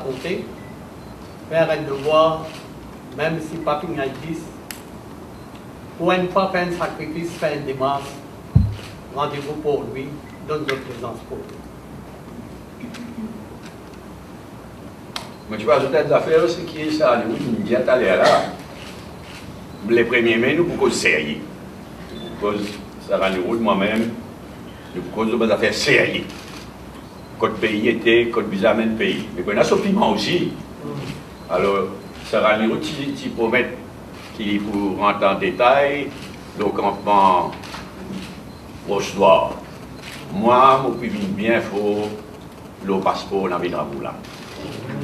compter, faire un devoir, même si pas qu'il y a 10, pour une fois faire un sacrifice, faire une démarche, rendez-vous pour lui, donne notre présence pour lui. Mais tu vas ajouter des affaires, ce qui est ça, nous disons tout à l'heure là, les premiers mai, nous pour cause sérieux. Cause ça rend nous moi-même, nous pour cause des affaires sérieuses. Code pays était, code visa même pays. Mais on a ce piment aussi. Alors, ça rend nous qui promettent qu'il pour rentrer en détail, le campement proche noir. Moi, je suis bien faux le passeport dans la Moula.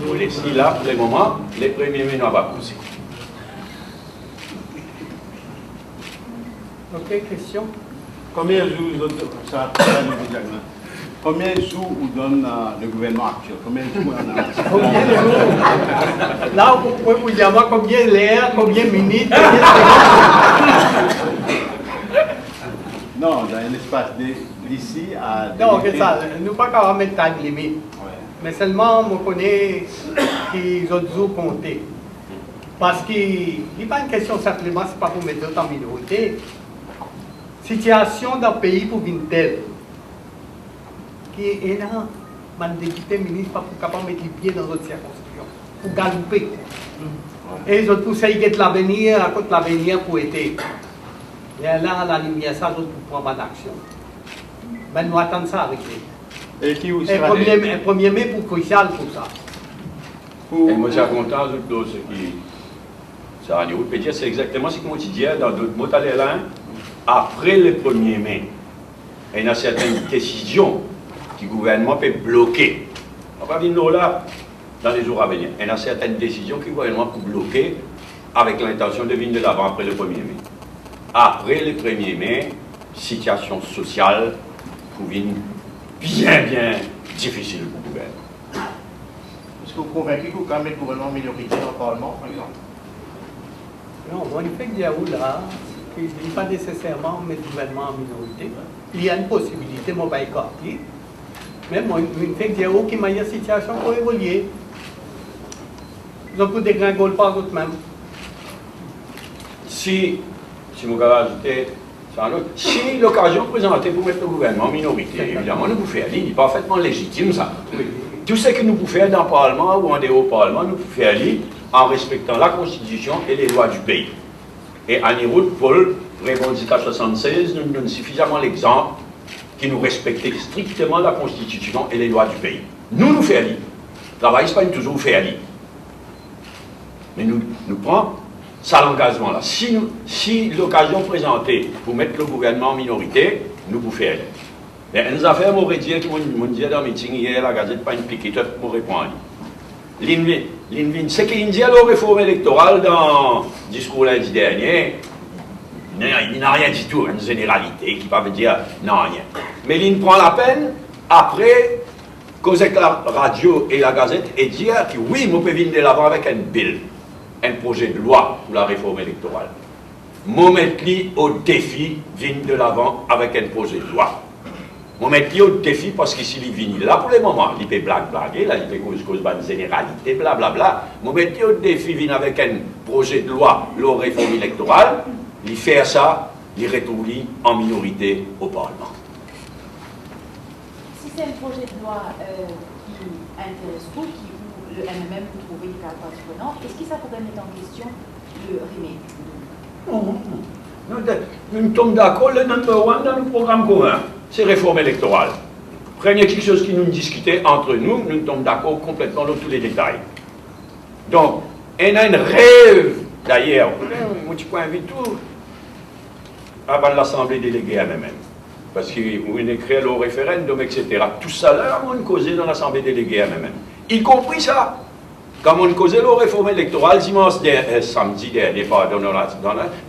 Pour laisser là, pour le moment, les premiers mai n'ont pas posé. Ok, question? Combien de jours Combien de jours vous donne le gouvernement actuel? Combien de jours Combien de jours? Là, vous pouvez vous dire combien d'heures, combien de minutes, Non, dans l'espace d'ici à... Non, c'est ça. Nous ne pouvons pas mettre tag limite. Ouais. Mais seulement, on connaît qu'ils ont dû compter. Parce qu'il n'est pas une question simplement, ce n'est pas pour mettre d'autres en minorité. Situation dans le pays pour une telle. Qui est là, man député ministre, pas pour capable de mettre les pieds dans notre circonscription. Pour galouper. Et ils ont poussé à l'avenir, à côté de l'avenir pour être. Et là, la lumière, ça, ils ont pour prendre l'action. Ben, nous attendons ça avec lui. Et qui vous Un premier mai pour crucial pour ça. Et moi, je suis content de ce qui. Ça, on peut dire, c'est exactement ce que moi, je disais dans d'autres mots, après le 1er mai, il y a certaines décisions que le gouvernement peut bloquer. On va venir là dans les jours à venir. Il y a certaines décisions que le gouvernement peut bloquer avec l'intention de venir de l'avant après le 1er mai. Après le 1er mai, situation sociale devient bien difficile pour le gouvernement. Est-ce que vous convaincu que vous pouvez mettre le gouvernement minoritaire dans le Parlement, par exemple? Non, on fait que Diaou là, il ne dit pas nécessairement mettre le gouvernement en minorité. Il y a une possibilité, moi, je vais mais moi, il fait que Diaou qui m'a dit la situation pour évoluer. Ils ont pu dégringoler par eux-mêmes. Si je vais ajouter, si l'occasion présentée pour mettre le gouvernement en minorité, évidemment, nous pouvons faire, c'est parfaitement légitime ça. Tout ce que nous pouvons faire dans le Parlement ou en dehors du Parlement, nous pouvons faire en respectant la Constitution et les lois du pays. Et à Niroud, Paul, revendique à 76, nous donne suffisamment l'exemple qui nous respecte strictement la Constitution et les lois du pays. Nous faisons. Travail, ce n'est pas toujours faire. Mais nous prenons ça l'engagement là. Si l'occasion présentée pour mettre le gouvernement en minorité, nous pouvons faire. Mais une affaire, moi, dit que mon dit dans le meeting hier, la Gazette, pas une piquette, pour répondre. C'est qu'il dit à la réforme électorale dans le discours lundi dernier, il n'a rien du tout, une généralité qui va dire non, rien. Mais il prend la peine, après, causer la radio et la Gazette, et dire que oui, on peut venir de l'avant avec un bill, un projet de loi pour la réforme électorale. Moi, mettre au défi, vient de l'avant avec un projet de loi. On met au défi parce qu'ici, il vient là pour le moment. Il peut blaguer, là, il peut cause de généralité, blablabla. On met au défi, vient avec un projet de loi, la réforme électorale. Il fait ça, il retrouve en minorité au Parlement. Si c'est un projet de loi qui intéresse vous, qui le MMM vous trouvez des cas prenants, est-ce que ça pourrait mettre en question le remake? Non, nous sommes d'accord, le number one dans le programme commun, c'est réforme électorale. Premier quelque chose qui nous discutait entre nous, nous sommes d'accord complètement dans tous les détails. Donc, on a un rêve, d'ailleurs, moi je peux inviter tout avant l'Assemblée déléguée à MMM. Parce qu'on écrit le référendum, etc. Tout ça là, on causait dans l'Assemblée déléguée à MMM. Y compris ça. Quand on causait la réforme électorale, samedi dernier,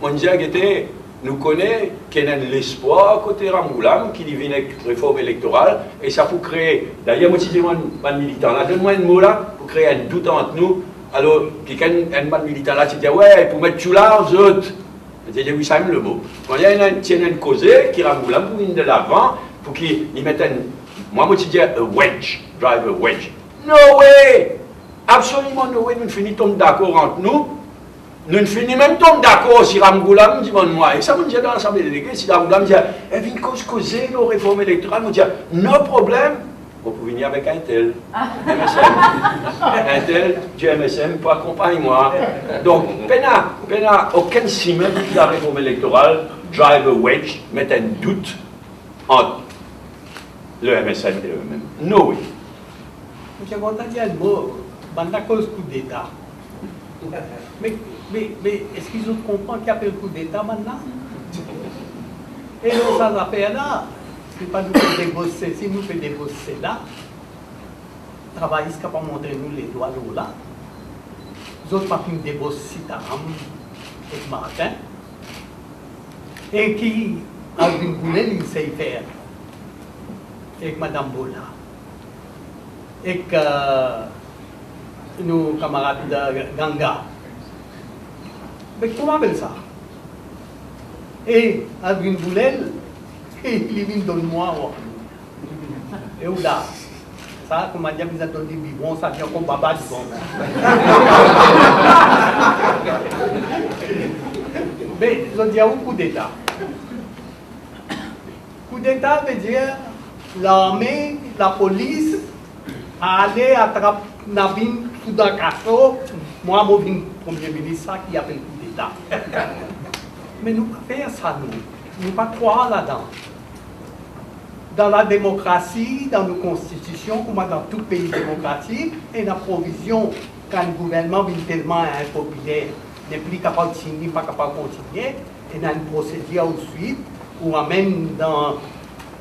on disait que nous connaissons qu'il y a l'espoir côté Ramoulam qui vient avec réforme électorale et ça pour créer, d'ailleurs moi je dis un militant là, donne-moi un mot là pour créer un doute entre nous, alors quelqu'un un militant là tu dis ouais pour mettre tout là aux autres, je dis oui ça aime le mot, quand il y a une cause qui Ramoulam pour venir de l'avant, pour qu'il mette un, moi je dis a wedge, drive a wedge, no way! absolument, nous finissons d'accord entre nous. Nous finissons même d'accord si Ramgoula me dit, moi, et ça me dit dans l'Assemblée déléguée, si Ramgoula me dit, eh bien, causer nos réformes électorales, me dit, nos problèmes, vous pouvez venir avec un tel, MSM. Un tel du MSM pour accompagner moi. Donc, pena aucun signe de la réforme électorale, drive a wedge, met un doute entre le MSM et le MM. No way. Monsieur Gondadiel, la cause coup d'État. Mais est-ce qu'ils ont compris qu'il y a le coup d'État maintenant? Et nous, ça affaire là, c'est pas nous faire débosser, si nous faisons débosser là, travaillistes qui pas montrer nous les doigts là, les autres pas nous débosser Taram et Martin, et qui a une boulette, il sait faire, avec Madame Bola, et que nos camarades de Ganga. Mais comment on appelle ça? Et avec une boulette, il vient de moi. Et où là? Ça, comme on dit, ils ont donné du bon, ça vient comme baba du bon. Mais ils ont dit un coup d'État. Coup d'État veut dire l'armée, la police, aller attraper Navin Soudakasso, moi, je suis Premier ministre, ça qui appelle coup d'État. Mais nous ne pouvons pas faire ça, nous. Nous ne pouvons pas croire là-dedans. Dans la démocratie, dans nos constitutions, comme dans tout pays démocratique, il y a une provision quand le gouvernement est tellement impopulaire, n'est plus capable de signer, pas capable de continuer, il y a une procédure ensuite, ou même dans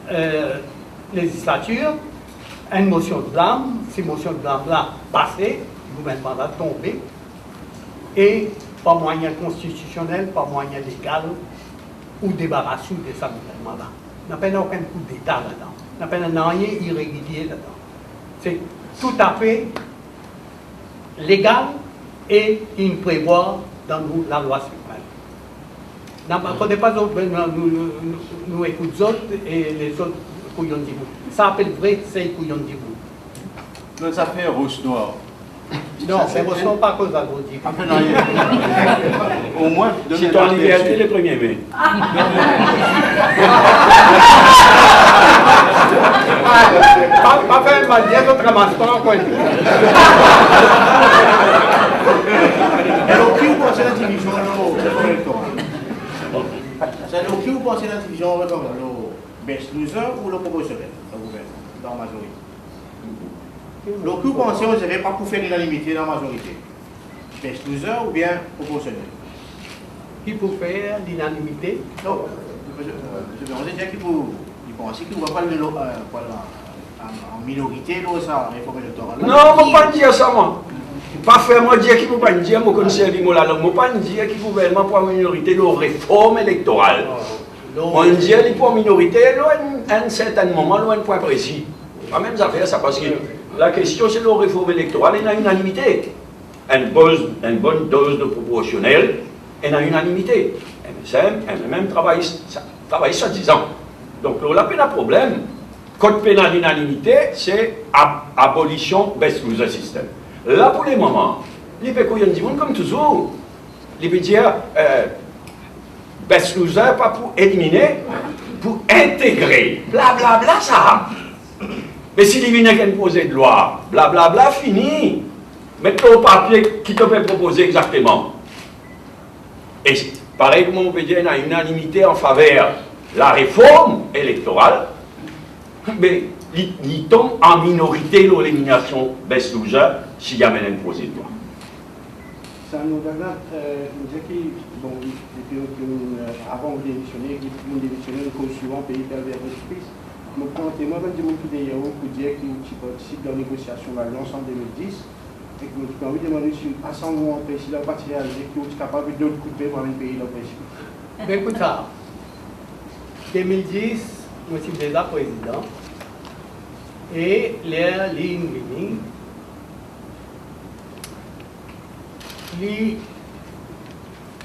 la législature, une motion de blâme, si motion de blâme-là passée, le gouvernement va tomber, et par moyen constitutionnel, par moyen légal, ou débarrasser de ce gouvernement-là. On n'a pas aucun coup d'État là-dedans. On n'a pas rien irrégulier là-dedans. C'est tout à fait légal et il prévoit dans nous la loi suprême. Il ne faut pas nous écouter les autres et les autres couillons du bout. Ça appelle vrai, c'est couillons du bout. Nos affaires rouge noir. Non, mais ce ne sont pas cause à vous dire. Au moins, si tu as en liberté le 1er mai. Pas faire mal dire notre ramassement, quoi. Alors, qui vous pensez la division électorale? C'est qui vous pensez la division électorale? Le best loser ou le proportionnel dans la majorité? Donc, vous pensez que vous n'avez pas pour faire l'unanimité dans la majorité? Best loser ou bien proportionnel? Qui peut faire l'unanimité? Non, je vais dire qu'il pense qu'il ne va pas en minorité dans sa réforme électorale. Non, je ne peux pas dire ça, moi. Pas faire moi dire qu'il ne faut pas dire, moi, conseiller la langue, je ne peux pas dire qu'il faut vraiment pour la minorité de réforme électorale. On dit qu'il faut minorité, à un certain moment, à un point précis. Pas même affaire, ça, parce que la question, c'est la réforme électorale, il y a une unanimité. Une bonne dose de proportionnel, il y a une unanimité. MSM, MMM travaille soi-disant. Donc, là, il y a un problème. Code pénal d'unanimité, c'est abolition best loser system. Là, pour le moment, les pécoyons du monde, comme toujours, les veut dire best loser, pas pour éliminer, pour intégrer. Blablabla, bla, bla, ça. Mais si il vient qu'un projet de loi, blablabla, bla, bla, fini. Mettez au papier qui te peut proposer exactement. Et pareil, comme on peut dire, il y a une unanimité en faveur de la réforme électorale, mais il tombe en minorité l'élimination best loser s'il y a un projet de loi. Ça nous donne, bon, avant de démissionner, le cause suivant, pays pervers d'esprit. Nous comptons, moi, je vais dire pour dire qu'il participe dans la négociation de l'Alliance en 2010. Et que nous avons demandé si à ce moment précis, la partie réalisée qui est capable de couper pour un pays dans le principe. Mais écoute ça, 2010, moi je suis déjà président, et les lignes,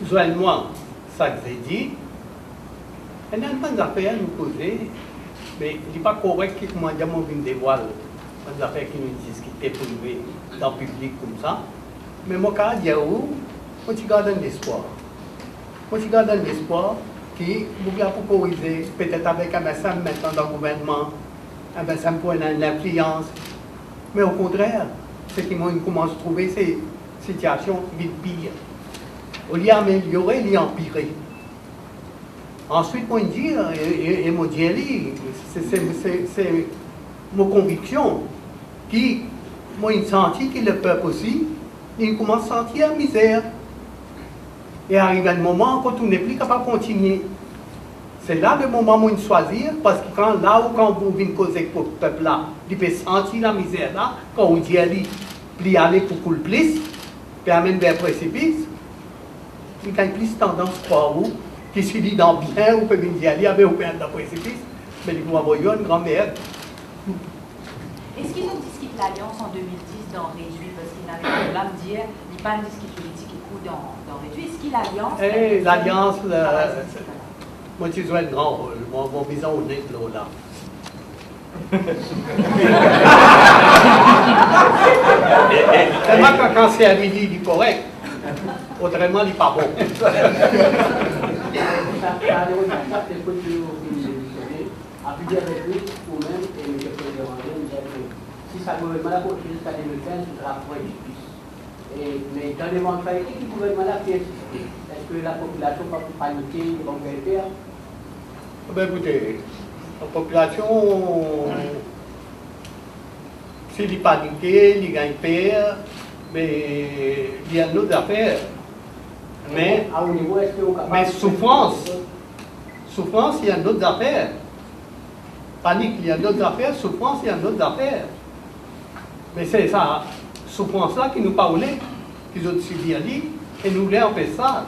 visuellement, ça que j'ai dit, il y a pas d'affaires à nous poser, mais il n'est pas correct que comment dire mon vin dévoile des affaires qui nous discutaient privées dans le public comme ça. Mais moi, quand je dis, moi, je garde un espoir. Moi, je garde un espoir qui, vous voulez pour corriger, peut-être avec un médecin maintenant dans le gouvernement, un médecin pour l'influence. Mais au contraire, c'est qu'ils commencent à trouver ces situations vite pires. Au lieu d'améliorer, il y a empiré. Ensuite, moi, je dis, et moi, je dis, c'est ma conviction, qui, moi, je sens que le peuple aussi, il commence à sentir la misère. Et arrive un moment quand on n'est plus capable de continuer. C'est là le moment où on choisir, parce que quand vous venez causer pour le peuple là, il peut sentir la misère là, quand on dit il aller pour couler plus, puis amène vers le précipice, il y a plus tendance à croire où, qui se dit dans bien, ou peut venir y aller, avec ou bien dans le précipice, mais il faut avoir une grande merde. Est-ce qu'ils ont discuté l'alliance en 2010 dans Réduit? Parce qu'ils n'avaient pas me dire, il n'y a pas de discussion politique et coup dans Réduit. Est-ce qu'il l'alliance? L'alliance, moi je joue un grand rôle, mon vision au nez de l'eau là. Tellement que quand c'est arrivé, il est correct. Autrement, il n'est pas bon. Ça a des résultats, c'est que tu as pu dire avec lui, ou même, et M. le Président, si ça gouvernement-là continue jusqu'à 2015, ce sera pour justice. Mais dans l'éventualité du gouvernement-là qui existe, est-ce que la population va paniquer, va faire? Ben écoutez, la population, s'il est paniqué, il gagne peur, mais il y a d'autres affaires. Mais souffrance, il y a d'autres affaires. Panique, il y a d'autres affaires. Souffrance, il y a d'autres affaires. Mais c'est ça, souffrance-là qui nous parle, qui nous dit, et nous voulons en faire ça.